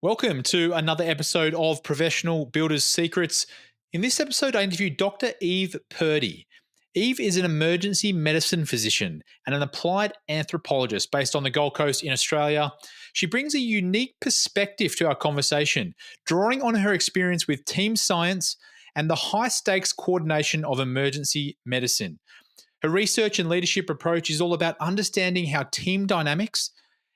Welcome to another episode of Professional Builders Secrets. In this episode, I interviewed Dr. Eve Purdy. Eve is an emergency medicine physician and an applied anthropologist based on the Gold Coast in Australia. She brings a unique perspective to our conversation, drawing on her experience with team science and the high stakes coordination of emergency medicine. Her research and leadership approach is all about understanding how team dynamics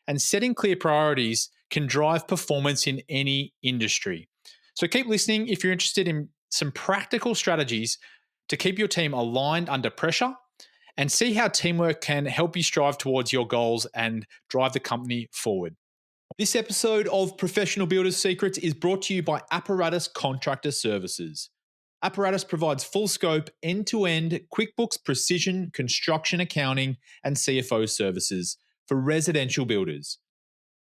and setting clear priorities can drive performance in any industry. So keep listening if you're interested in some practical strategies to keep your team aligned under pressure and see how teamwork can help you strive towards your goals and drive the company forward. This episode of Professional Builders Secrets is brought to you by Apparatus Contractor Services. Apparatus provides full scope, end-to-end QuickBooks precision construction accounting and CFO services for residential builders.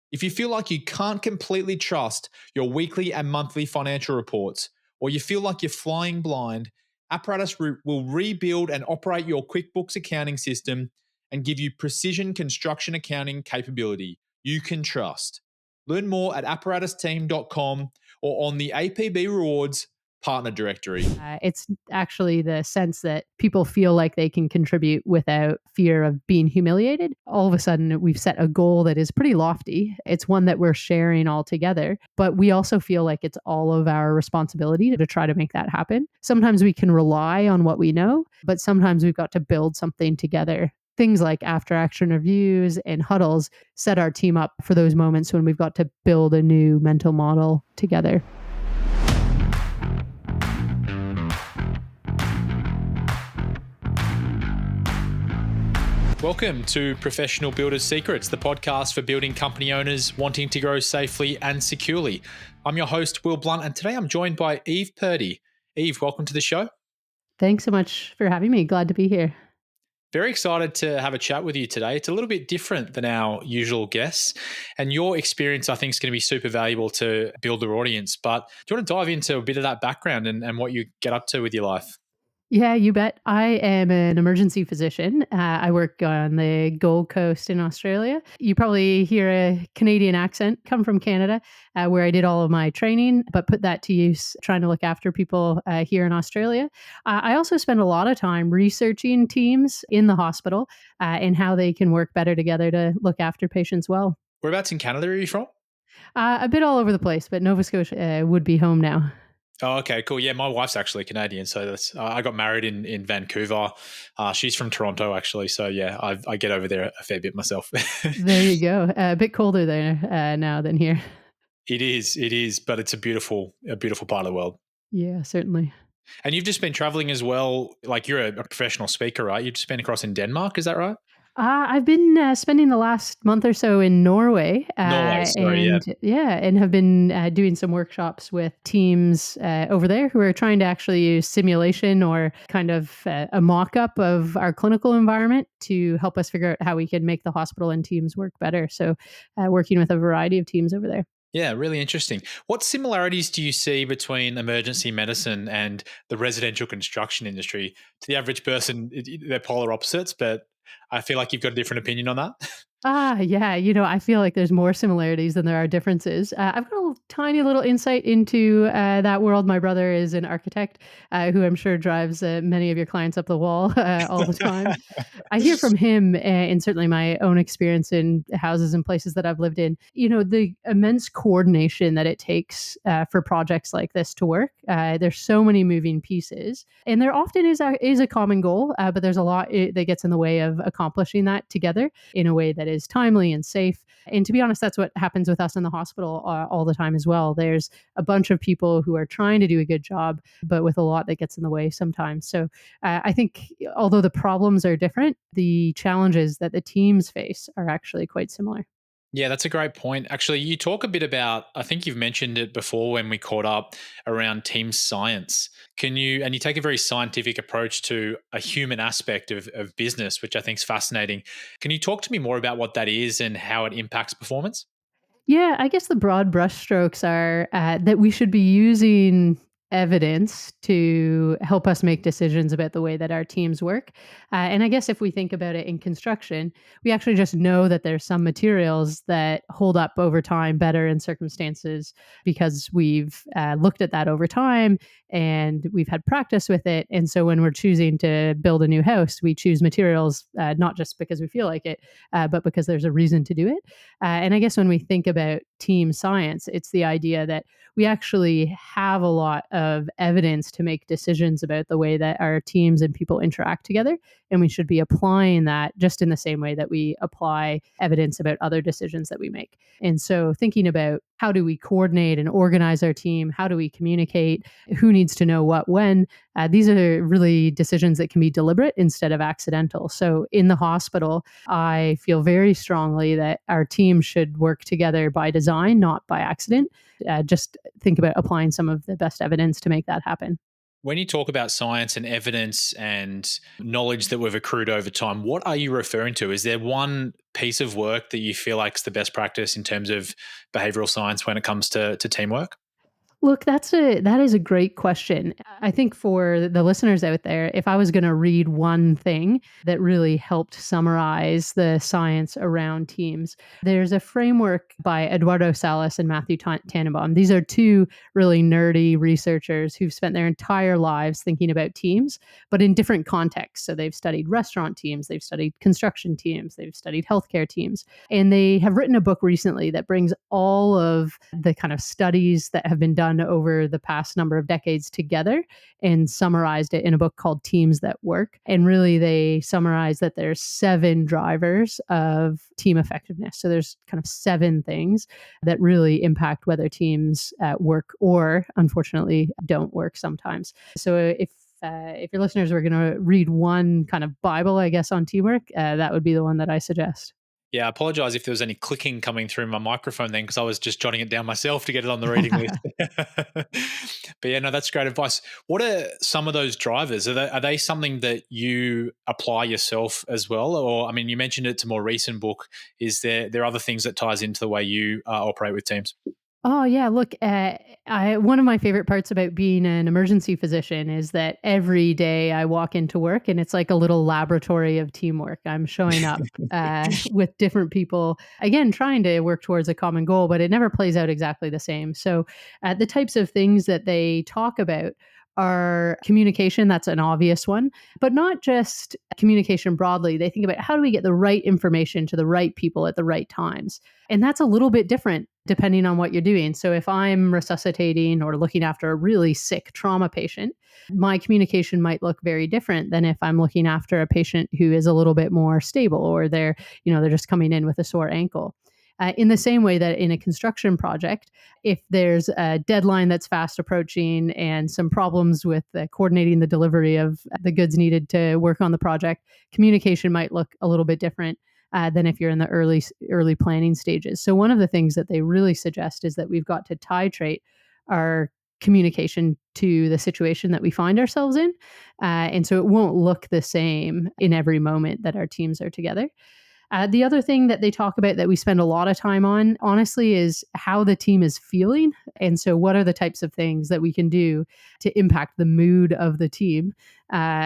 If you feel like you can't completely trust your weekly and monthly financial reports, or you feel like you're flying blind, Apparatus will rebuild and operate your QuickBooks accounting system and give you precision construction accounting capability you can trust. Learn more at apparatusteam.com or on the APB Rewards partner directory. It's actually the sense that people feel like they can contribute without fear of being humiliated. All of a sudden, we've set a goal that is pretty lofty. It's one that we're sharing all together, but we also feel like it's all of our responsibility to try to make that happen. Sometimes we can rely on what we know, but sometimes we've got to build something together. Things like after action reviews and huddles set our team up for those moments when we've got to build a new mental model together. Welcome to Professional Builders Secrets, the podcast for building company owners wanting to grow safely and securely. I'm your host, Will Blunt, and today I'm joined by Eve Purdy. Eve, welcome to the show. Thanks so much for having me. Glad to be here. Very excited to have a chat with you today. It's a little bit different than our usual guests, and your experience, I think, is going to be super valuable to build our audience. But do you want to dive into a bit of that background and what you get up to with your life? Yeah, you bet. I am an emergency physician. I work on the Gold Coast in Australia. You probably hear a Canadian accent, come from Canada, where I did all of my training, but put that to use trying to look after people here in Australia. I also spend a lot of time researching teams in the hospital and how they can work better together to look after patients well. Whereabouts in Canada are you from? A bit all over the place, but Nova Scotia would be home now. Oh, okay, cool. Yeah, my wife's actually Canadian, so that's I got married in Vancouver. She's from Toronto, actually. So yeah, I get over there a fair bit myself. There you go. A bit colder there now than here. It is, but it's a beautiful part of the world. Yeah, certainly. And you've just been traveling as well. Like you're a professional speaker, right? You've just been across in Denmark, is that right? I've been spending the last month or so in Norway, Norway, sorry, and have been doing some workshops with teams over there who are trying to actually use simulation or kind of a mock-up of our clinical environment to help us figure out how we can make the hospital and teams work better. So, working with a variety of teams over there. Yeah, really interesting. What similarities do you see between emergency medicine and the residential construction industry? To the average person, they're polar opposites, but I feel like you've got a different opinion on that. Yeah. I feel like there's more similarities than there are differences. I've got a tiny little insight into that world. My brother is an architect who I'm sure drives many of your clients up the wall all the time. I hear from him and certainly my own experience in houses and places that I've lived in, the immense coordination that it takes for projects like this to work. There's so many moving pieces and there often is a common goal, but there's a lot that gets in the way of accomplishing that together in a way that is timely and safe. And to be honest, that's what happens with us in the hospital all the time as well. There's a bunch of people who are trying to do a good job, but with a lot that gets in the way sometimes. So I think although the problems are different, the challenges that the teams face are actually quite similar. Yeah, that's a great point. Actually, you talk a bit about, I think you've mentioned it before when we caught up around team science. And you take a very scientific approach to a human aspect of business, which I think is fascinating. Can you talk to me more about what that is and how it impacts performance? Yeah, I guess the broad brushstrokes are that we should be using evidence to help us make decisions about the way that our teams work. And I guess if we think about it in construction, we actually just know that there's some materials that hold up over time better in circumstances because we've looked at that over time and we've had practice with it. And so when we're choosing to build a new house, we choose materials not just because we feel like it, but because there's a reason to do it. And I guess when we think about team science, it's the idea that we actually have a lot of evidence to make decisions about the way that our teams and people interact together. And we should be applying that just in the same way that we apply evidence about other decisions that we make. And so, thinking about how do we coordinate and organize our team? How do we communicate? Who needs to know what when? These are really decisions that can be deliberate instead of accidental. So, in the hospital, I feel very strongly that our team should work together by design, not by accident. Just think about applying some of the best evidence to make that happen. When you talk about science and evidence and knowledge that we've accrued over time, what are you referring to? Is there one piece of work that you feel like is the best practice in terms of behavioral science when it comes to teamwork? Look, that is a great question. I think for the listeners out there, if I was going to read one thing that really helped summarize the science around teams, there's a framework by Eduardo Salas and Matthew Tannenbaum. These are two really nerdy researchers who've spent their entire lives thinking about teams, but in different contexts. So they've studied restaurant teams, they've studied construction teams, they've studied healthcare teams, and they have written a book recently that brings all of the kind of studies that have been done over the past number of decades together and summarized it in a book called Teams That Work. And really, they summarize that there's 7 drivers of team effectiveness. So there's kind of 7 things that really impact whether teams work or, unfortunately, don't work sometimes. So if your listeners were going to read one kind of Bible, I guess, on teamwork, that would be the one that I suggest. Yeah, I apologize if there was any clicking coming through my microphone then because I was just jotting it down myself to get it on the reading list. But yeah, no, that's great advice. What are some of those drivers? Are they something that you apply yourself as well? Or, I mean, you mentioned it's a more recent book. Is there other things that ties into the way you operate with teams? Oh yeah, look, one of my favorite parts about being an emergency physician is that every day I walk into work and it's like a little laboratory of teamwork. I'm showing up with different people, again, trying to work towards a common goal, but it never plays out exactly the same. So, the types of things that they talk about are communication. That's an obvious one, but not just communication broadly. They think about how do we get the right information to the right people at the right times. And that's a little bit different depending on what you're doing. So if I'm resuscitating or looking after a really sick trauma patient, my communication might look very different than if I'm looking after a patient who is a little bit more stable or they're just coming in with a sore ankle. In the same way that in a construction project, if there's a deadline that's fast approaching and some problems with coordinating the delivery of the goods needed to work on the project, communication might look a little bit different than if you're in the early planning stages. So one of the things that they really suggest is that we've got to titrate our communication to the situation that we find ourselves in, and so it won't look the same in every moment that our teams are together. The other thing that they talk about that we spend a lot of time on, honestly, is how the team is feeling. And so, what are the types of things that we can do to impact the mood of the team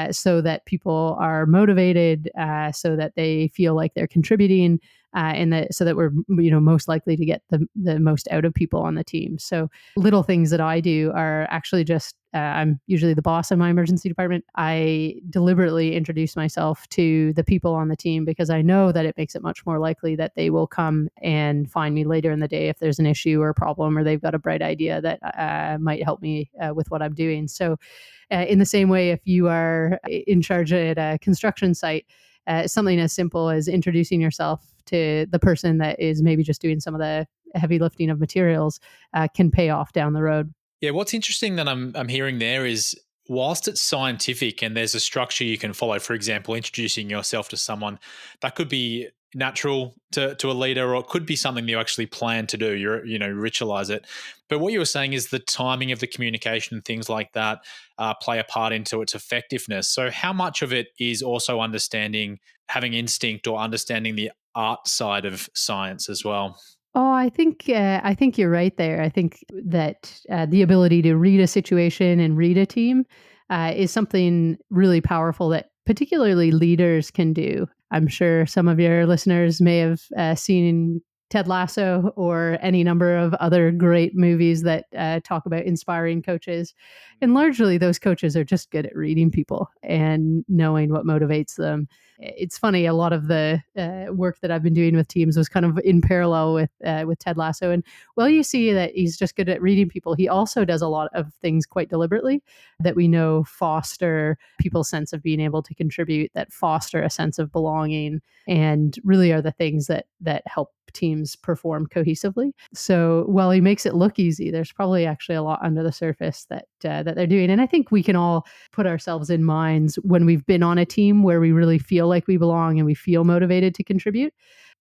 so that people are motivated, so that they feel like they're contributing, and that so that we're most likely to get the most out of people on the team. So, little things that I do are actually just I'm usually the boss in my emergency department. I deliberately introduce myself to the people on the team because I know that it makes it much more likely that they will come and find me later in the day if there's an issue or a problem or they've got a bright idea that might help me with what I'm doing. So, in the same way, if you are in charge at a construction site, something as simple as introducing yourself to the person that is maybe just doing some of the heavy lifting of materials can pay off down the road. Yeah, what's interesting that I'm hearing there is whilst it's scientific and there's a structure you can follow, for example, introducing yourself to someone, that could be natural to a leader, or it could be something you actually plan to do. Ritualize it. But what you were saying is the timing of the communication and things like that play a part into its effectiveness. So how much of it is also understanding, having instinct or understanding the art side of science as well? Oh, I think you're right there. I think that the ability to read a situation and read a team is something really powerful that particularly leaders can do. I'm sure some of your listeners may have seen Ted Lasso or any number of other great movies that talk about inspiring coaches. And largely, those coaches are just good at reading people and knowing what motivates them. It's funny. A lot of the work that I've been doing with teams was kind of in parallel with Ted Lasso, and well, you see that he's just good at reading people. He also does a lot of things quite deliberately that we know foster people's sense of being able to contribute, that foster a sense of belonging, and really are the things that help teams perform cohesively. So while he makes it look easy, there's probably actually a lot under the surface that they're doing, and I think we can all put ourselves in minds when we've been on a team where we really feel like we belong and we feel motivated to contribute.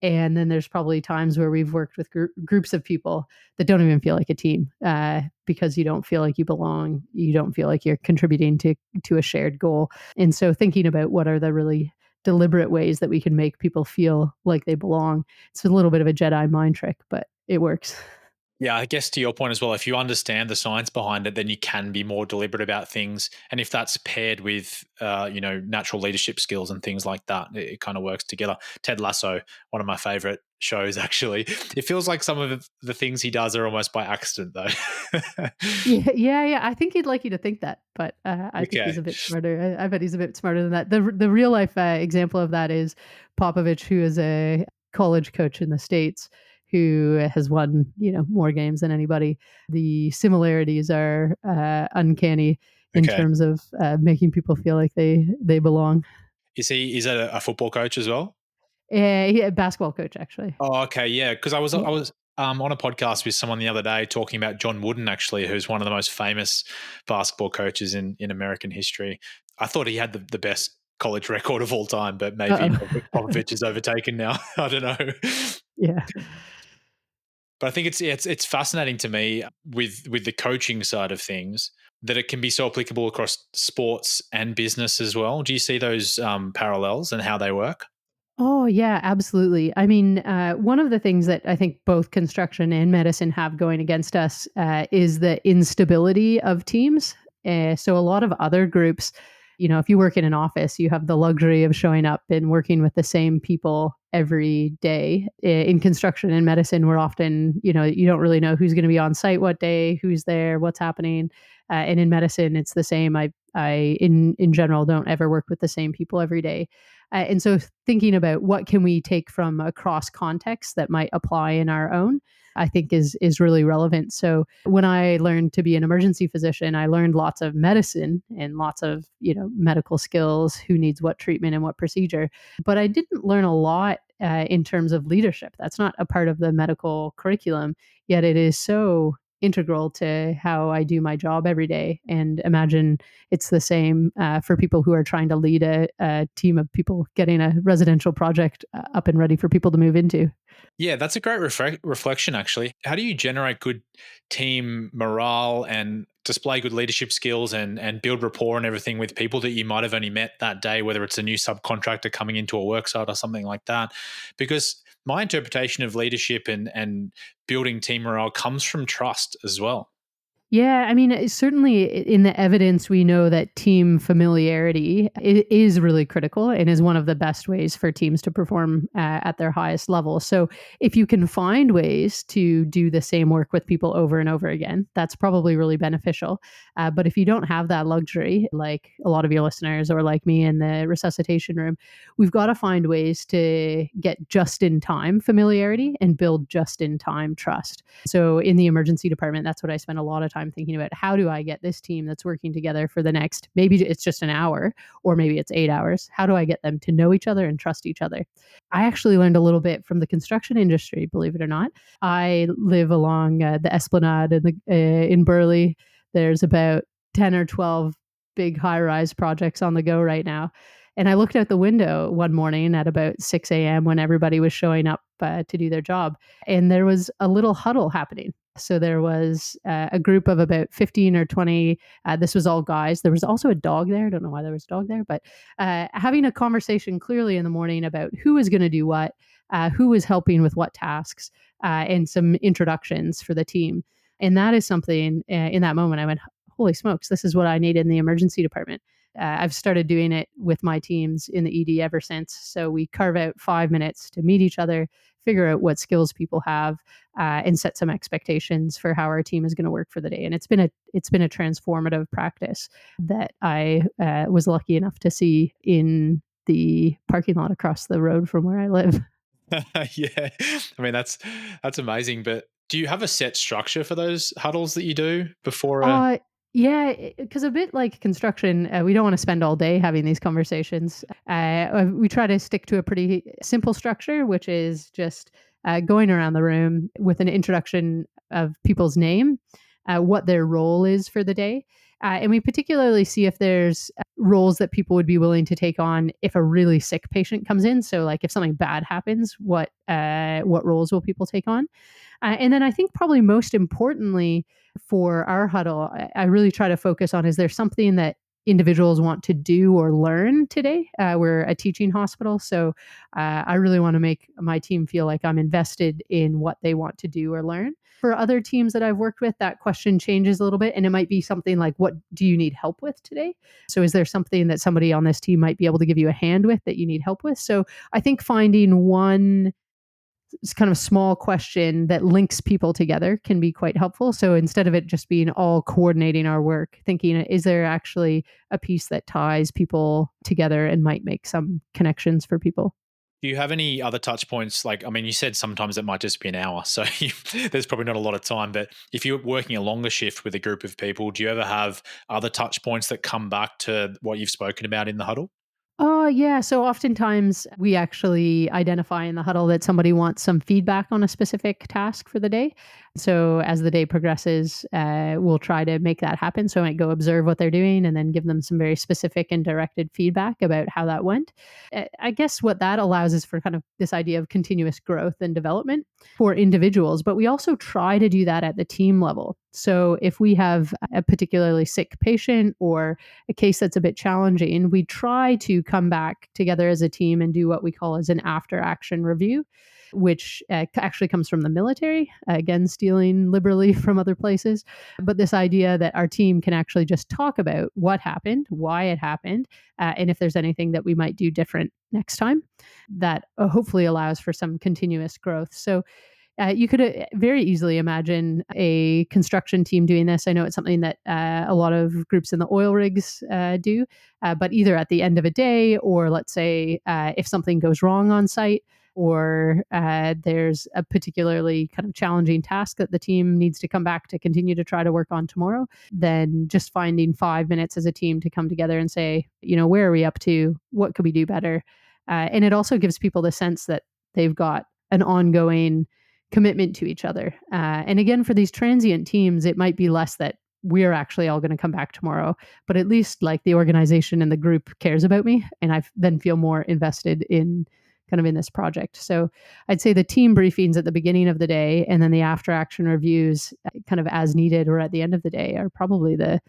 And then there's probably times where we've worked with groups of people that don't even feel like a team because you don't feel like you belong. You don't feel like you're contributing to a shared goal. And so thinking about what are the really deliberate ways that we can make people feel like they belong. It's a little bit of a Jedi mind trick, but it works. Yeah, I guess to your point as well, if you understand the science behind it, then you can be more deliberate about things. And if that's paired with, natural leadership skills and things like that, it kind of works together. Ted Lasso, one of my favorite shows, actually. It feels like some of the things he does are almost by accident, though. Yeah, yeah, yeah. I think he'd like you to think that, but I think he's Okay. a bit smarter. I bet he's a bit smarter than that. The real life example of that is Popovich, who is a college coach in the States, who has won more games than anybody. The similarities are uncanny in Okay. terms of making people feel like they belong. Is that a football coach as well? A basketball coach, actually. Oh, okay, yeah. Because Yeah. I was on a podcast with someone the other day talking about John Wooden, actually, who's one of the most famous basketball coaches in American history. I thought he had the best college record of all time, but maybe Uh-oh. Popovich is overtaken now. I don't know. Yeah. But I think it's fascinating to me with the coaching side of things that it can be so applicable across sports and business as well. Do you see those parallels and how they work? Oh, yeah, absolutely. I mean, one of the things that I think both construction and medicine have going against us is the instability of teams. So, a lot of other groups, if you work in an office, you have the luxury of showing up and working with the same people every day. In construction and medicine, we're often, you don't really know who's going to be on site what day, who's there, what's happening. And in medicine, it's the same. In general, don't ever work with the same people every day. And so thinking about what can we take from across context that might apply in our own, I think is really relevant. So when I learned to be an emergency physician, I learned lots of medicine and lots of, medical skills, who needs what treatment and what procedure. But I didn't learn a lot in terms of leadership. That's not a part of the medical curriculum, yet it is so integral to how I do my job every day. And imagine it's the same for people who are trying to lead a team of people getting a residential project up and ready for people to move into. Yeah, that's a great reflection, actually. How do you generate good team morale and display good leadership skills and build rapport and everything with people that you might have only met that day, whether it's a new subcontractor coming into a work site or something like that? Because my interpretation of leadership and building team morale comes from trust as well. Yeah, I mean, certainly in the evidence, we know that team familiarity is really critical and is one of the best ways for teams to perform at their highest level. So, if you can find ways to do the same work with people over and over again, that's probably really beneficial. But if you don't have that luxury, like a lot of your listeners or like me in the resuscitation room, we've got to find ways to get just in time familiarity and build just in time trust. So in the emergency department, that's what I spend a lot of time thinking about. How do I get this team that's working together for the next, maybe it's just an hour or maybe it's 8 hours? How do I get them to know each other and trust each other? I actually learned a little bit from the construction industry, believe it or not. I live along the Esplanade in Burley. There's about 10 or 12 big high rise projects on the go right now. And I looked out the window one morning at about 6 a.m. when everybody was showing up to do their job, and there was a little huddle happening. So there was a group of about 15 or 20. This was all guys. There was also a dog there. I don't know why there was a dog there, but having a conversation clearly in the morning about who is going to do what. who was helping with what tasks, and some introductions for the team. And that is something in that moment I went, holy smokes, this is what I need in the emergency department. I've started doing it with my teams in the ED ever since. So we carve out 5 minutes to meet each other, figure out what skills people have, and set some expectations for how our team is going to work for the day. And it's been a transformative practice that I was lucky enough to see in the parking lot across the road from where I live. Yeah. I mean, that's amazing. But do you have a set structure for those huddles that you do before a Uh, yeah, because a bit like construction, we don't want to spend all day having these conversations. We try to stick to a pretty simple structure, which is just going around the room with an introduction of people's name, what their role is for the day. And we particularly see if there's roles that people would be willing to take on if a really sick patient comes in. So, like if something bad happens, what roles will people take on? And then I think probably most importantly for our huddle, I really try to focus on, is there something that individuals want to do or learn today? We're a teaching hospital, so I really want to make my team feel like I'm invested in what they want to do or learn. For other teams that I've worked with, that question changes a little bit, and it might be something like, what do you need help with today? So is there something that somebody on this team might be able to give you a hand with that you need help with? So I think finding one kind of small question that links people together can be quite helpful. So instead of it just being all coordinating our work, thinking, is there actually a piece that ties people together and might make some connections for people? do you have any other touch points? Like, I mean, you said sometimes it might just be an hour, so there's probably not a lot of time. But if you're working a longer shift with a group of people, do you ever have other touch points that come back to what you've spoken about in the huddle? Oh, yeah. So oftentimes we actually identify in the huddle that somebody wants some feedback on a specific task for the day. So as the day progresses, we'll try to make that happen. So I might go observe what they're doing and then give them some very specific and directed feedback about how that went. I guess what that allows is for kind of this idea of continuous growth and development for individuals, but we also try to do that at the team level. So if we have a particularly sick patient or a case that's a bit challenging, we try to come back together as a team and do what we call as an after action review, which actually comes from the military, again, stealing liberally from other places. But this idea that our team can actually just talk about what happened, why it happened, and if there's anything that we might do different next time, that hopefully allows for some continuous growth. So you could very easily imagine a construction team doing this. I know it's something that a lot of groups in the oil rigs do, but either at the end of a day, or let's say if something goes wrong on site, or there's a particularly kind of challenging task that the team needs to come back to continue to try to work on tomorrow, then just finding 5 minutes as a team to come together and say, where are we up to? What could we do better? And it also gives people the sense that they've got an ongoing commitment to each other. And again, for these transient teams, it might be less that we're actually all going to come back tomorrow, but at least like the organization and the group cares about me, and I then feel more invested in kind of in this project. So I'd say the team briefings at the beginning of the day and then the after action reviews kind of as needed or at the end of the day are probably the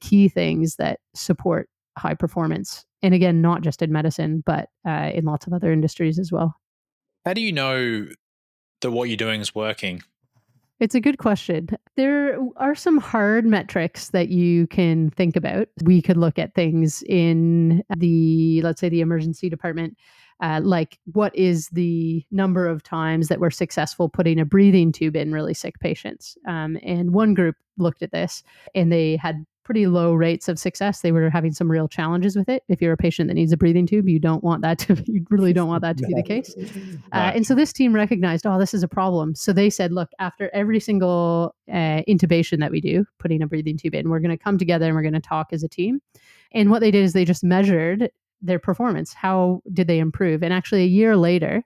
key things that support high performance. And again, not just in medicine, but in lots of other industries as well. How do you know that what you're doing is working? It's a good question. There are some hard metrics that you can think about. We could look at things in let's say, the emergency department, like what is the number of times that we're successful putting a breathing tube in really sick patients. And one group looked at this and they had pretty low rates of success. They were having some real challenges with it. If you're a patient that needs a breathing tube, you really don't want that to be the case. No. And so this team recognized, oh, this is a problem. So they said, look, after every single intubation that we do, putting a breathing tube in, we're going to come together and we're going to talk as a team. And what they did is they just measured their performance. How did they improve? And actually, a year later,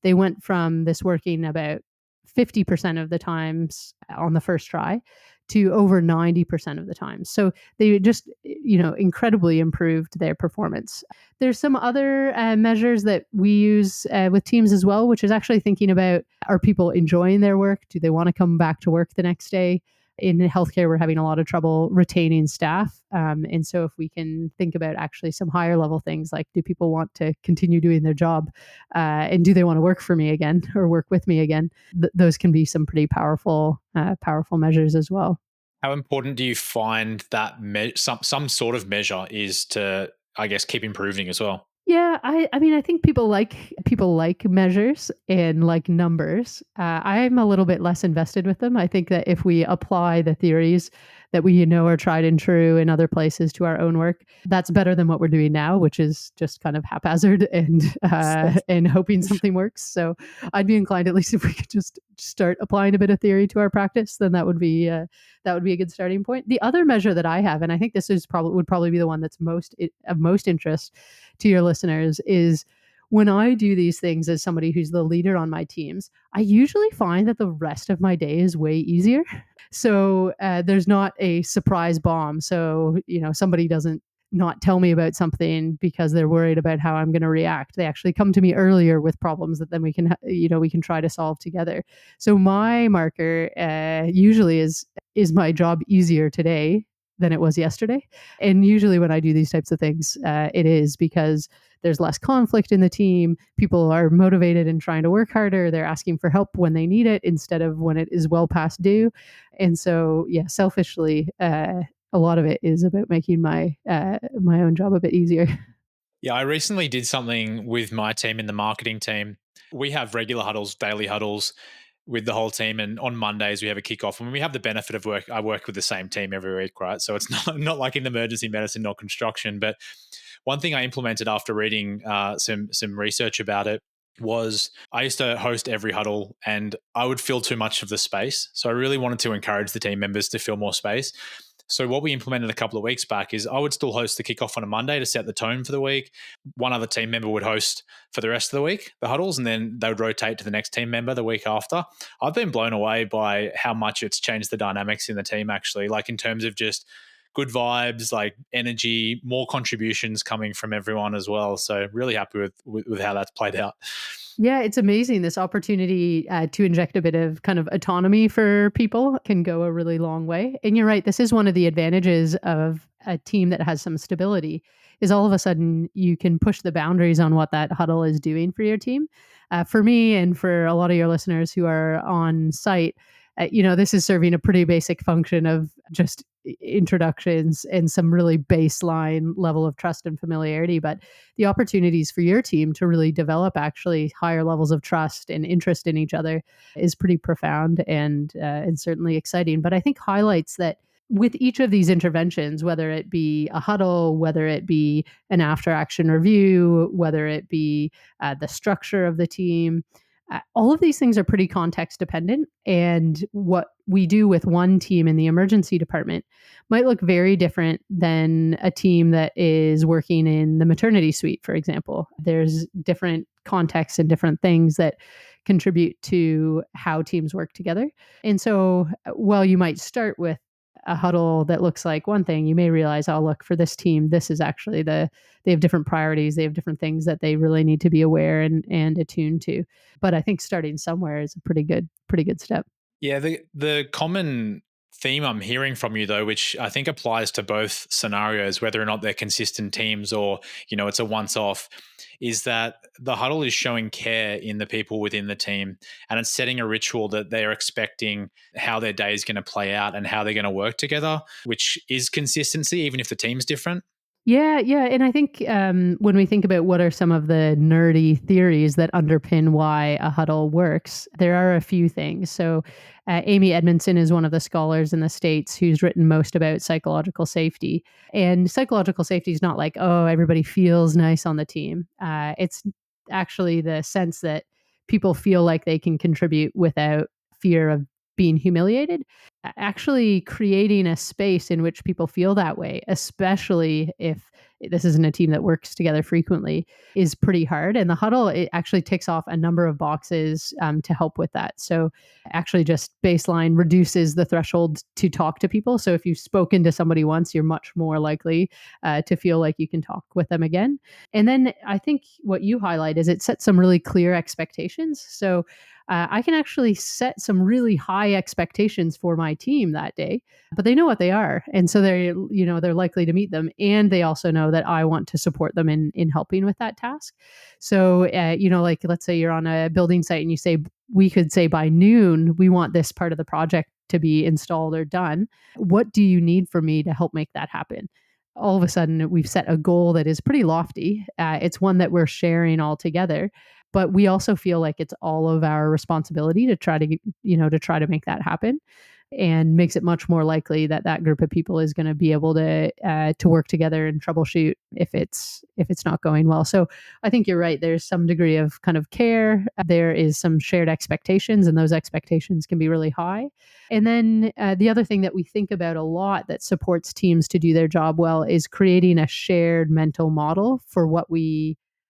they went from this working about 50% of the times on the first try to over 90% of the time. So they just, incredibly improved their performance. There's some other measures that we use with teams as well, which is actually thinking about, are people enjoying their work? Do they want to come back to work the next day? In healthcare, we're having a lot of trouble retaining staff. And so, if we can think about actually some higher level things like, do people want to continue doing their job? And do they want to work for me again or work with me again? Those can be some pretty powerful measures as well. How important do you find that some sort of measure is to, I guess, keep improving as well? Yeah, I mean, I think people like measures and like numbers. I'm a little bit less invested with them. I think that if we apply the theories that we know are tried and true in other places to our own work, that's better than what we're doing now, which is just kind of haphazard and hoping something works. So I'd be inclined, at least if we could just start applying a bit of theory to our practice, then that would be a good starting point. The other measure that I have, and I think this is probably be the one that's of most interest to your listeners, is when I do these things as somebody who's the leader on my teams, I usually find that the rest of my day is way easier. So there's not a surprise bomb. So, somebody doesn't not tell me about something because they're worried about how I'm going to react. They actually come to me earlier with problems that then we can try to solve together. So my marker usually is my job easier today than it was yesterday? And usually when I do these types of things, it is because there's less conflict in the team. People are motivated and trying to work harder. They're asking for help when they need it instead of when it is well past due. And so, yeah, selfishly, a lot of it is about making my own job a bit easier. Yeah, I recently did something with my team in the marketing team. We have regular huddles, daily huddles with the whole team, and on Mondays we have a kickoff. And we have the benefit of I work with the same team every week, right? So it's not like in emergency medicine or construction. But one thing I implemented after reading some research about it was I used to host every huddle and I would fill too much of the space. So I really wanted to encourage the team members to fill more space. So what we implemented a couple of weeks back is I would still host the kickoff on a Monday to set the tone for the week. One other team member would host for the rest of the week, the huddles, and then they would rotate to the next team member the week after. I've been blown away by how much it's changed the dynamics in the team, actually, like in terms of just good vibes, like energy, more contributions coming from everyone as well. So really happy with how that's played out. Yeah, it's amazing. This opportunity to inject a bit of kind of autonomy for people can go a really long way. And you're right, this is one of the advantages of a team that has some stability. Is all of a sudden you can push the boundaries on what that huddle is doing for your team. For me and for a lot of your listeners who are on site, this is serving a pretty basic function of just introductions and some really baseline level of trust and familiarity. But the opportunities for your team to really develop actually higher levels of trust and interest in each other is pretty profound and certainly exciting. But I think highlights that with each of these interventions, whether it be a huddle, whether it be an after action review, whether it be the structure of the team, all of these things are pretty context dependent. And what we do with one team in the emergency department might look very different than a team that is working in the maternity suite, for example. There's different contexts and different things that contribute to how teams work together. And so, while you might start with a huddle that looks like one thing, you may realize, oh, look, for this team, this is actually they have different priorities. They have different things that they really need to be aware and attuned to. But I think starting somewhere is a pretty good step. Yeah, the common theme I'm hearing from you though, which I think applies to both scenarios, whether or not they're consistent teams or, it's a once off, is that the huddle is showing care in the people within the team and it's setting a ritual that they're expecting how their day is going to play out and how they're going to work together, which is consistency, even if the team's different. Yeah, yeah. And I think when we think about what are some of the nerdy theories that underpin why a huddle works, there are a few things. So, Amy Edmondson is one of the scholars in the States who's written most about psychological safety. And psychological safety is not like, oh, everybody feels nice on the team. It's actually the sense that people feel like they can contribute without fear of being humiliated. Actually creating a space in which people feel that way, especially if this isn't a team that works together frequently, is pretty hard. And the huddle, it actually ticks off a number of boxes to help with that. So actually just baseline reduces the threshold to talk to people. So if you've spoken to somebody once, you're much more likely to feel like you can talk with them again. And then I think what you highlight is it sets some really clear expectations. So I can actually set some really high expectations for my team that day, but they know what they are, and so they're likely to meet them, and they also know that I want to support them in helping with that task. So like let's say you're on a building site and you say we could say by noon we want this part of the project to be installed or done. What do you need from me to help make that happen? All of a sudden we've set a goal that is pretty lofty. It's one that we're sharing all together, but we also feel like it's all of our responsibility to try to make that happen, and makes it much more likely that that group of people is going to be able to work together and troubleshoot if it's not going well. So I think you're right. There's some degree of kind of care. There is some shared expectations, and those expectations can be really high. And then the other thing that we think about a lot that supports teams to do their job well is creating a shared mental model for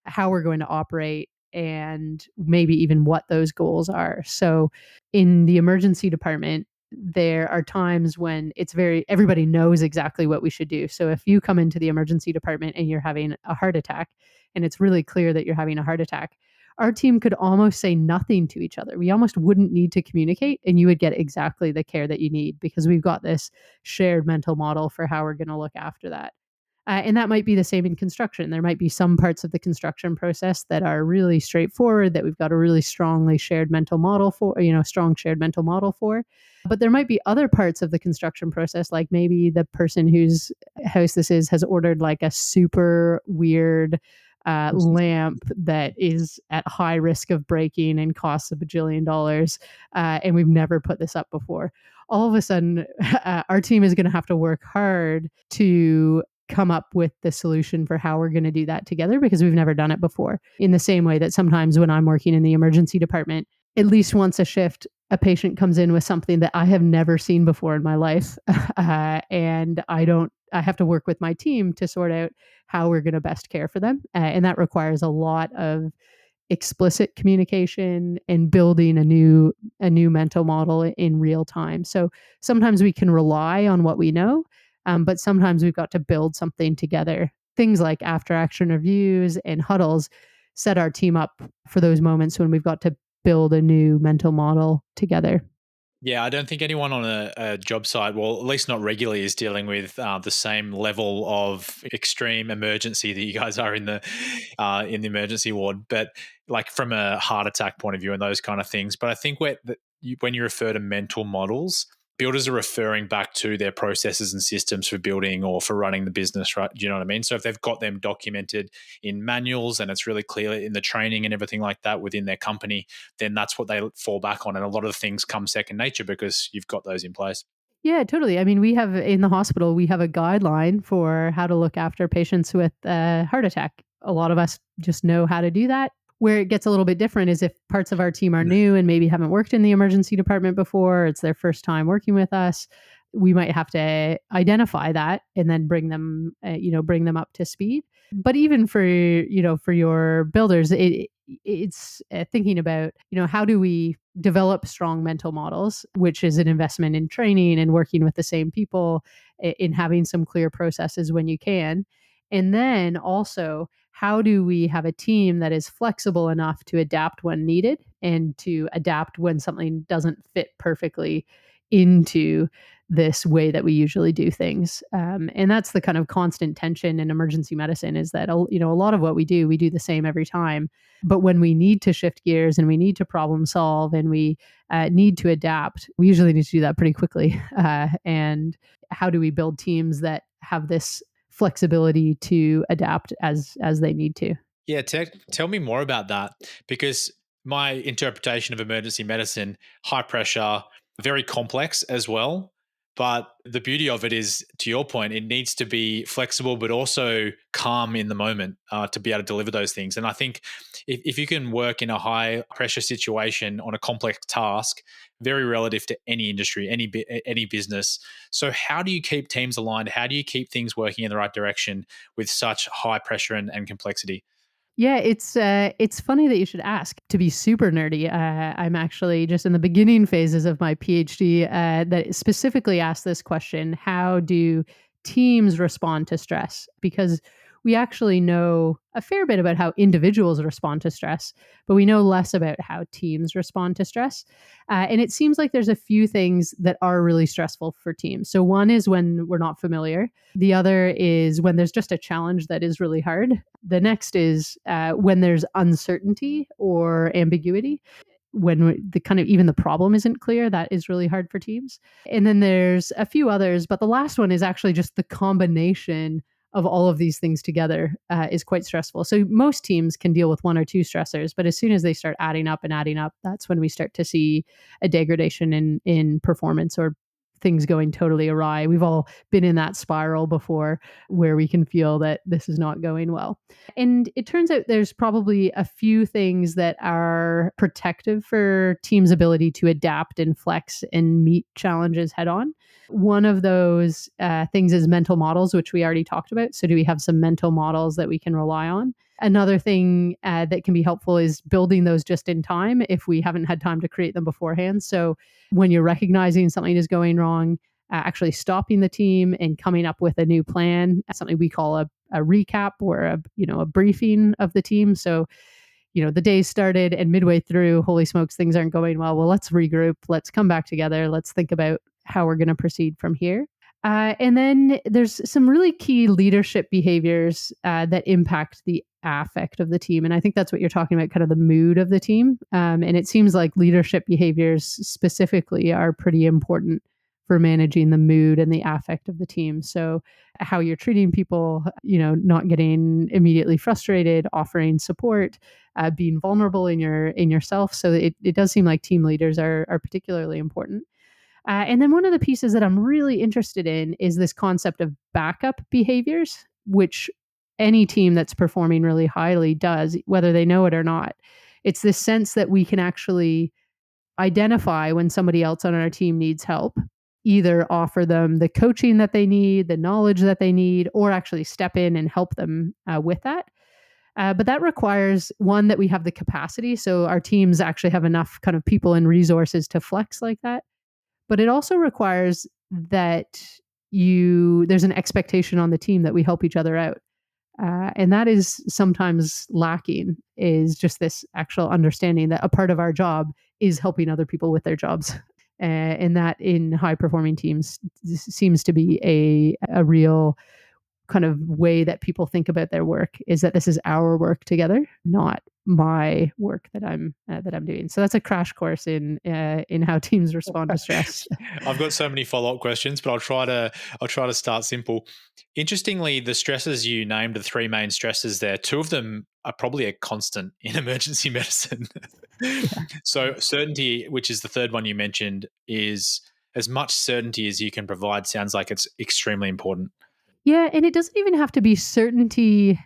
how we're going to operate, and maybe even what those goals are. So in the emergency department, there are times when everybody knows exactly what we should do. So if you come into the emergency department and you're having a heart attack, and it's really clear that you're having a heart attack, our team could almost say nothing to each other. We almost wouldn't need to communicate, and you would get exactly the care that you need because we've got this shared mental model for how we're going to look after that. And that might be the same in construction. There might be some parts of the construction process that are really straightforward, that we've got a really strongly shared mental model for, strong shared mental model for. But there might be other parts of the construction process, like maybe the person whose house this is has ordered like a super weird lamp that is at high risk of breaking and costs a bajillion dollars, and we've never put this up before. All of a sudden, our team is going to have to work hard to come up with the solution for how we're going to do that together, because we've never done it before. In the same way that sometimes when I'm working in the emergency department, at least once a shift, a patient comes in with something that I have never seen before in my life. And I have to work with my team to sort out how we're going to best care for them. And that requires a lot of explicit communication and building a new mental model in real time. So sometimes we can rely on what we know, but sometimes we've got to build something together. Things like after action reviews and huddles set our team up for those moments when we've got to build a new mental model together. Yeah, I don't think anyone on a job site, well, at least not regularly, is dealing with the same level of extreme emergency that you guys are in the emergency ward. But like from a heart attack point of view and those kind of things. But I think when you refer to mental models, builders are referring back to their processes and systems for building or for running the business, right? Do you know what I mean? So if they've got them documented in manuals and it's really clear in the training and everything like that within their company, then that's what they fall back on. And a lot of the things come second nature because you've got those in place. Yeah, totally. I mean, we have in the hospital, we have a guideline for how to look after patients with a heart attack. A lot of us just know how to do that. Where it gets a little bit different is if parts of our team are new and maybe haven't worked in the emergency department before, it's their first time working with us. We might have to identify that and then bring them up to speed. But even for your builders, it's thinking about, how do we develop strong mental models, which is an investment in training and working with the same people, in having some clear processes when you can. And then also, how do we have a team that is flexible enough to adapt when needed and to adapt when something doesn't fit perfectly into this way that we usually do things. And that's the kind of constant tension in emergency medicine, is that, a lot of what we do the same every time. But when we need to shift gears and we need to problem solve and we need to adapt, we usually need to do that pretty quickly. And how do we build teams that have this flexibility to adapt as they need to? Yeah, tell me more about that, because my interpretation of emergency medicine, high pressure, very complex as well. But the beauty of it is, to your point, it needs to be flexible, but also calm in the moment to be able to deliver those things. And I think if you can work in a high pressure situation on a complex task, very relative to any industry, any business. So how do you keep teams aligned? How do you keep things working in the right direction with such high pressure and complexity? Yeah, it's funny that you should ask. To be super nerdy, I'm actually just in the beginning phases of my PhD that specifically asked this question: how do teams respond to stress? Because we actually know a fair bit about how individuals respond to stress, but we know less about how teams respond to stress. And it seems like there's a few things that are really stressful for teams. So, one is when we're not familiar, the other is when there's just a challenge that is really hard. The next is when there's uncertainty or ambiguity, when the kind of even the problem isn't clear, that is really hard for teams. And then there's a few others, but the last one is actually just the combination of all of these things together is quite stressful. So most teams can deal with one or two stressors, but as soon as they start adding up, that's when we start to see a degradation in performance or things going totally awry. We've all been in that spiral before where we can feel that this is not going well. And it turns out there's probably a few things that are protective for teams' ability to adapt and flex and meet challenges head on. One of those things is mental models, which we already talked about. So, do we have some mental models that we can rely on? Another thing that can be helpful is building those just in time if we haven't had time to create them beforehand. So, when you're recognizing something is going wrong, actually stopping the team and coming up with a new plan, something we call a recap or a briefing of the team. So, the day started and midway through, holy smokes, things aren't going well. Well, let's regroup. Let's come back together. Let's think about how we're going to proceed from here. And then there's some really key leadership behaviors that impact the affect of the team. And I think that's what you're talking about, kind of the mood of the team. And it seems like leadership behaviors specifically are pretty important for managing the mood and the affect of the team. So how you're treating people, not getting immediately frustrated, offering support, being vulnerable in yourself. So it does seem like team leaders are particularly important. And then one of the pieces that I'm really interested in is this concept of backup behaviors, which any team that's performing really highly does, whether they know it or not. It's this sense that we can actually identify when somebody else on our team needs help, either offer them the coaching that they need, the knowledge that they need, or actually step in and help them with that. But that requires one, that we have the capacity. So our teams actually have enough kind of people and resources to flex like that. But it also requires that there's an expectation on the team that we help each other out. And that is sometimes lacking, is just this actual understanding that a part of our job is helping other people with their jobs. And that in high performing teams seems to be a real kind of way that people think about their work, is that this is our work together, not my work that I'm doing. So that's a crash course in how teams respond to stress. I've got so many follow-up questions, but I'll try to start simple. Interestingly, the stresses you named, the three main stresses there, two of them are probably a constant in emergency medicine. Yeah. So certainty, which is the third one you mentioned, is as much certainty as you can provide. Sounds like it's extremely important. Yeah, and it doesn't even have to be certainty,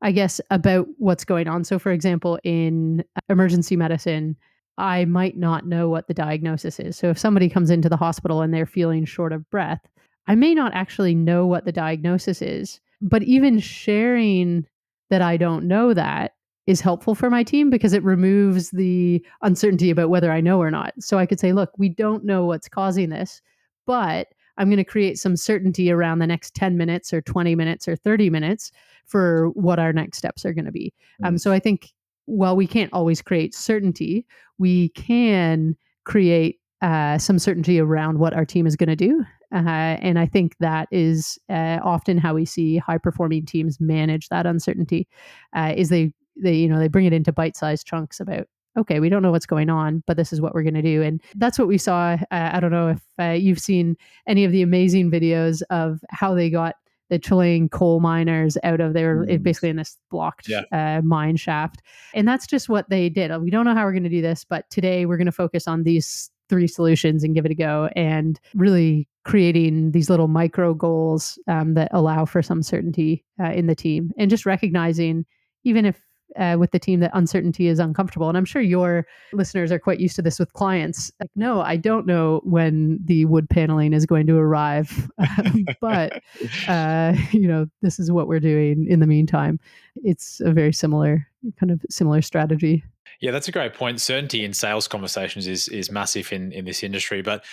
I guess, about what's going on. So, for example, in emergency medicine, I might not know what the diagnosis is. So, if somebody comes into the hospital and they're feeling short of breath, I may not actually know what the diagnosis is. But even sharing that I don't know that is helpful for my team, because it removes the uncertainty about whether I know or not. So I could say, look, we don't know what's causing this, but I'm going to create some certainty around the next 10 minutes or 20 minutes or 30 minutes for what our next steps are going to be. So I think while we can't always create certainty, we can create some certainty around what our team is going to do. And I think that is often how we see high performing teams manage that uncertainty, is they bring it into bite-sized chunks about, okay, we don't know what's going on, but this is what we're going to do. And that's what we saw. I don't know if you've seen any of the amazing videos of how they got the Chilean coal miners out of their, basically in this blocked mine shaft. And that's just what they did. We don't know how we're going to do this, but today we're going to focus on these three solutions and give it a go, and really creating these little micro goals that allow for some certainty in the team, and just recognizing, even if with the team, that uncertainty is uncomfortable. And I'm sure your listeners are quite used to this with clients. Like, no, I don't know when the wood paneling is going to arrive, but this is what we're doing in the meantime. It's a very similar strategy. Yeah, that's a great point. Certainty in sales conversations is massive in this industry. But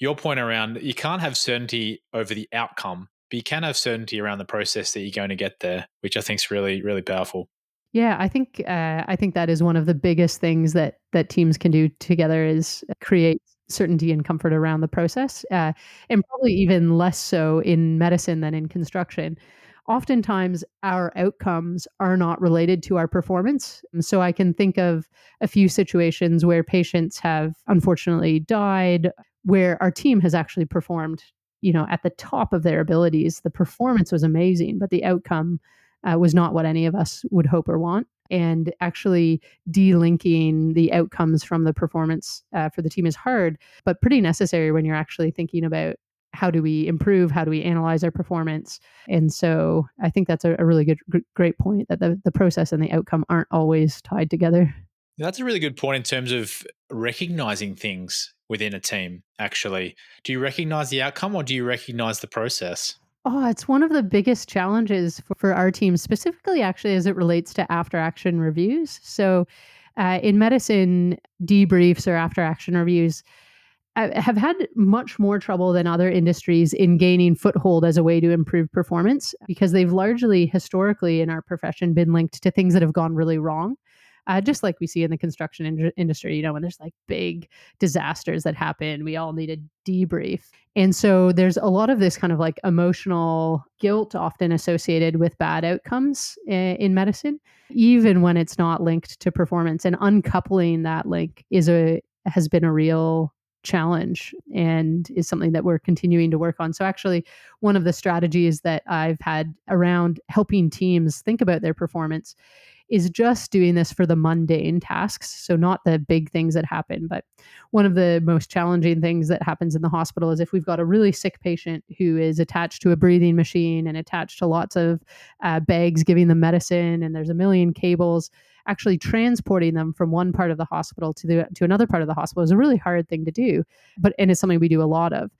your point around, you can't have certainty over the outcome, but you can have certainty around the process that you're going to get there, which I think is really, really powerful. Yeah, I think that is one of the biggest things that teams can do together is create certainty and comfort around the process, and probably even less so in medicine than in construction. Oftentimes, our outcomes are not related to our performance. So I can think of a few situations where patients have unfortunately died, where our team has actually performed, at the top of their abilities. The performance was amazing, but the outcome was not what any of us would hope or want. And actually, delinking the outcomes from the performance for the team is hard, but pretty necessary when you're actually thinking about how do we improve, how do we analyze our performance. And so I think that's a really great point that the process and the outcome aren't always tied together. That's a really good point in terms of recognizing things within a team, actually. Do you recognize the outcome or do you recognize the process? Oh, it's one of the biggest challenges for our team, specifically actually as it relates to after action reviews. So, in medicine, debriefs or after action reviews have had much more trouble than other industries in gaining foothold as a way to improve performance because they've largely historically in our profession been linked to things that have gone really wrong. Just like we see in the construction industry, when there's like big disasters that happen, we all need a debrief. And so there's a lot of this kind of like emotional guilt often associated with bad outcomes in medicine, even when it's not linked to performance. And uncoupling that link has been a real challenge and is something that we're continuing to work on. So actually, one of the strategies that I've had around helping teams think about their performance is just doing this for the mundane tasks. So not the big things that happen, but one of the most challenging things that happens in the hospital is if we've got a really sick patient who is attached to a breathing machine and attached to lots of bags giving them medicine, and there's a million cables, actually transporting them from one part of the hospital to another part of the hospital is a really hard thing to do, and it's something we do a lot of.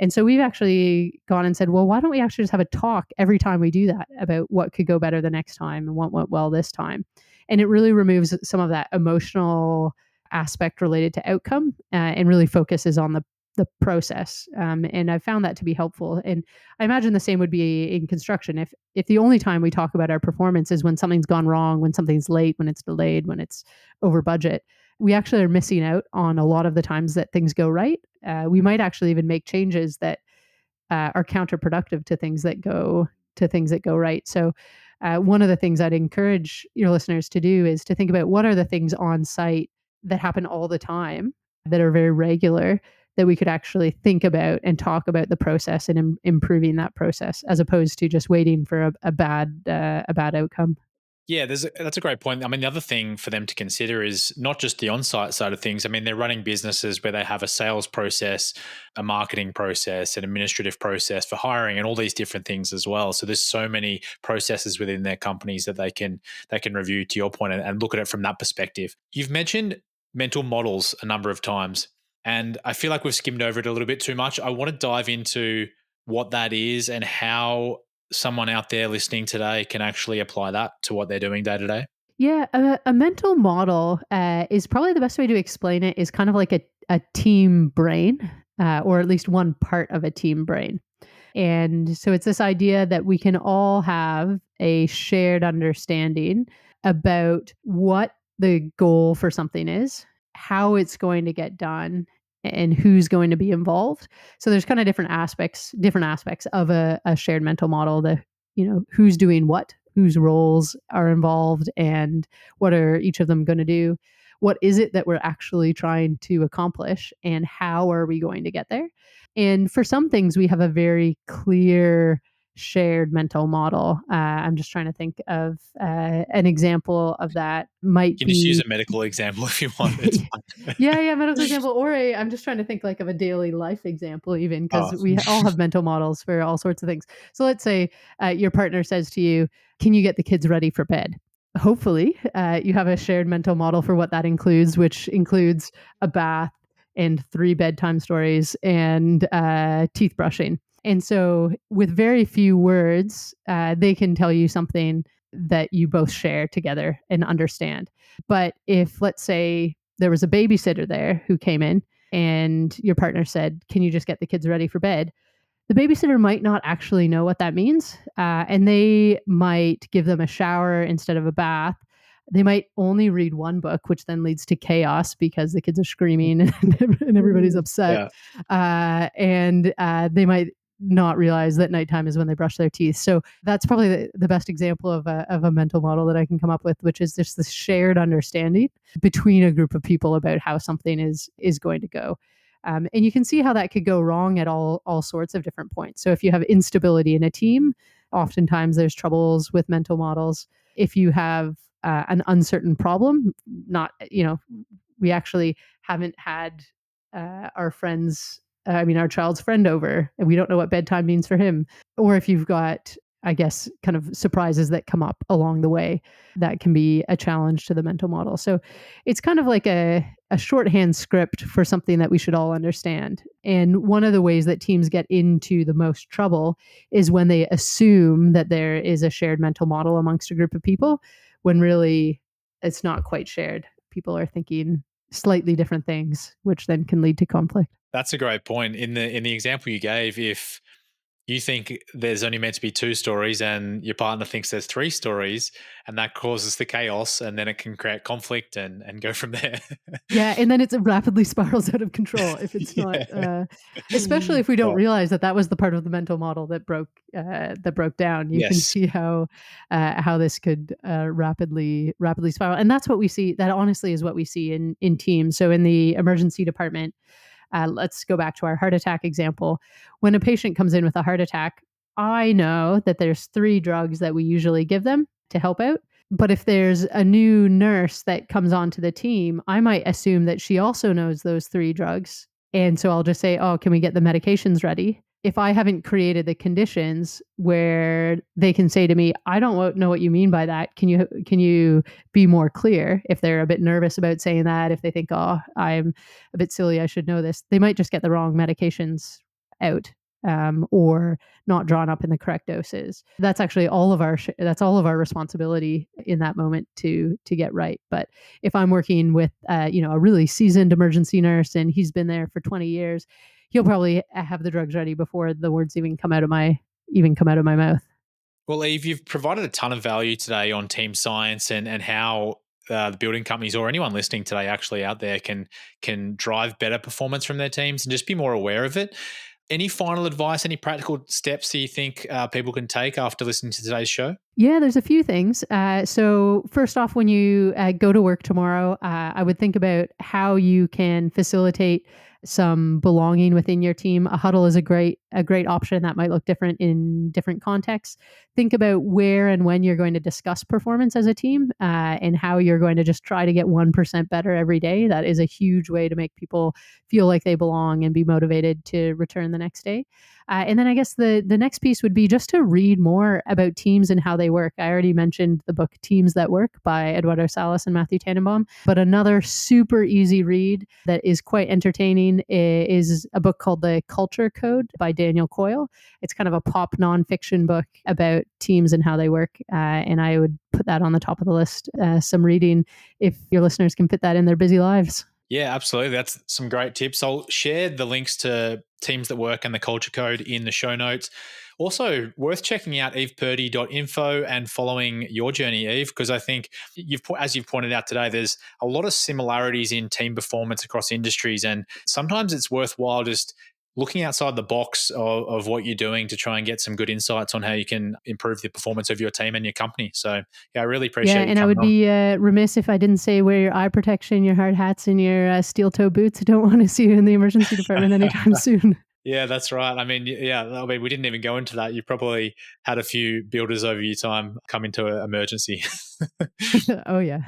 And so we've actually gone and said, well, why don't we actually just have a talk every time we do that about what could go better the next time and what went well this time? And it really removes some of that emotional aspect related to outcome and really focuses on the process. And I found that to be helpful. And I imagine the same would be in construction. If the only time we talk about our performance is when something's gone wrong, when something's late, when it's delayed, when it's over budget, we actually are missing out on a lot of the times that things go right. We might actually even make changes that are counterproductive to things that go right. So, one of the things I'd encourage your listeners to do is to think about what are the things on site that happen all the time that are very regular that we could actually think about and talk about the process and improving that process as opposed to just waiting for a bad outcome. Yeah, that's a great point. I mean, the other thing for them to consider is not just the on-site side of things. I mean, they're running businesses where they have a sales process, a marketing process, an administrative process for hiring, and all these different things as well. So there's so many processes within their companies that they can review. To your point, and look at it from that perspective. You've mentioned mental models a number of times, and I feel like we've skimmed over it a little bit too much. I want to dive into what that is and how someone out there listening today can actually apply that to what they're doing day to day? Yeah, a mental model is probably the best way to explain it is kind of like a team brain, or at least one part of a team brain. And so it's this idea that we can all have a shared understanding about what the goal for something is, how it's going to get done, and who's going to be involved. So there's kind of different aspects of a shared mental model. Who's doing what, whose roles are involved, and what are each of them going to do. What is it that we're actually trying to accomplish, and how are we going to get there? And for some things, we have a very clear shared mental model. I'm just trying to think of an example of that might You can just use be a medical example if you want. It's fine. yeah, medical example, or I'm just trying to think like of a daily life example, even because Oh, we all have mental models for all sorts of things. So let's say your partner says to you, "Can you get the kids ready for bed?" Hopefully, you have a shared mental model for what that includes, which includes a bath and 3 bedtime stories and teeth brushing. And so, with very few words, they can tell you something that you both share together and understand. But if, let's say, there was a babysitter there who came in and your partner said, "Can you just get the kids ready for bed?" The babysitter might not actually know what that means, and they might give them a shower instead of a bath. They might only read one book, which then leads to chaos because the kids are screaming and everybody's upset. Yeah. And they might not realize that nighttime is when they brush their teeth. So that's probably the best example of a mental model that I can come up with, which is just this shared understanding between a group of people about how something is going to go. And you can see how that could go wrong at all sorts of different points. So if you have instability in a team, oftentimes there's troubles with mental models. If you have an uncertain problem, not we actually haven't had our friends. Our child's friend over, and we don't know what bedtime means for him. Or if you've got, I guess, kind of surprises that come up along the way, that can be a challenge to the mental model. So it's kind of like a shorthand script for something that we should all understand. And one of the ways that teams get into the most trouble is when they assume that there is a shared mental model amongst a group of people, when really it's not quite shared. People are thinking slightly different things, which then can lead to conflict. That's a great point. In the example you gave, if you think there's only meant to be 2 stories and your partner thinks there's 3 stories, and that causes the chaos, and then it can create conflict and go from there. Yeah, and then it rapidly spirals out of control if it's not, Yeah. especially if we don't Yeah. realize that that was the part of the mental model that broke down. You can Yes. see how this could rapidly spiral, and that's what we see. That honestly is what we see in teams. So in the emergency department, let's go back to our heart attack example. When a patient comes in with a heart attack, I know that there's 3 drugs that we usually give them to help out. But if there's a new nurse that comes onto the team, I might assume that she also knows those 3 drugs. And so I'll just say, "Oh, can we get the medications ready?" If I haven't created the conditions where they can say to me, "I don't know what you mean by that. Can you be more clear?" If they're a bit nervous about saying that, if they think, "Oh, I'm a bit silly, I should know this," they might just get the wrong medications out, or not drawn up in the correct doses. That's actually that's all of our responsibility in that moment to get right. But if I'm working with a really seasoned emergency nurse and he's been there for 20 years, he'll probably have the drugs ready before the words even come out of my mouth. Well, Eve, you've provided a ton of value today on team science and how the building companies or anyone listening today actually out there can drive better performance from their teams and just be more aware of it. Any final advice, any practical steps that you think people can take after listening to today's show? Yeah, there's a few things. So first off, when you go to work tomorrow, I would think about how you can facilitate some belonging within your team. A huddle is a great option that might look different in different contexts. Think about where and when you're going to discuss performance as a team, and how you're going to just try to get 1% better every day. That is a huge way to make people feel like they belong and be motivated to return the next day. And then I guess the next piece would be just to read more about teams and how they work. I already mentioned the book Teams That Work by Eduardo Salas and Matthew Tannenbaum, but another super easy read that is quite entertaining is a book called The Culture Code by Daniel Coyle. It's kind of a pop nonfiction book about teams and how they work, and I would put that on the top of the list. Some reading if your listeners can fit that in their busy lives. Yeah, absolutely. That's some great tips. I'll share the links to Teams That Work and the Culture Code in the show notes. Also, worth checking out evepurdy.info and following your journey, Eve, because I think as you've pointed out today, there's a lot of similarities in team performance across industries, and sometimes it's worthwhile just looking outside the box of what you're doing to try and get some good insights on how you can improve the performance of your team and your company. So, yeah, I really Yeah, appreciate you and I coming would on. be remiss if I didn't say wear your eye protection, your hard hats, and your steel toe boots. I don't want to see you in the emergency department anytime soon. Yeah, that's right. I mean, we didn't even go into that. You probably had a few builders over your time come into an emergency. Oh yeah,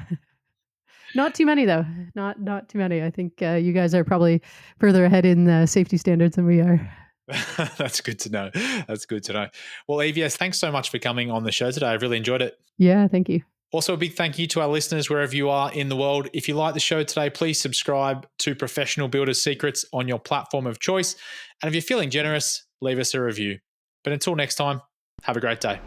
not too many though. Not too many. I think you guys are probably further ahead in safety standards than we are. That's good to know. That's good to know. Well, Eve, yes, thanks so much for coming on the show today. I really enjoyed it. Yeah, thank you. Also, a big thank you to our listeners wherever you are in the world. If you like the show today, please subscribe to Professional Builders Secrets on your platform of choice. And if you're feeling generous, leave us a review. But until next time, have a great day.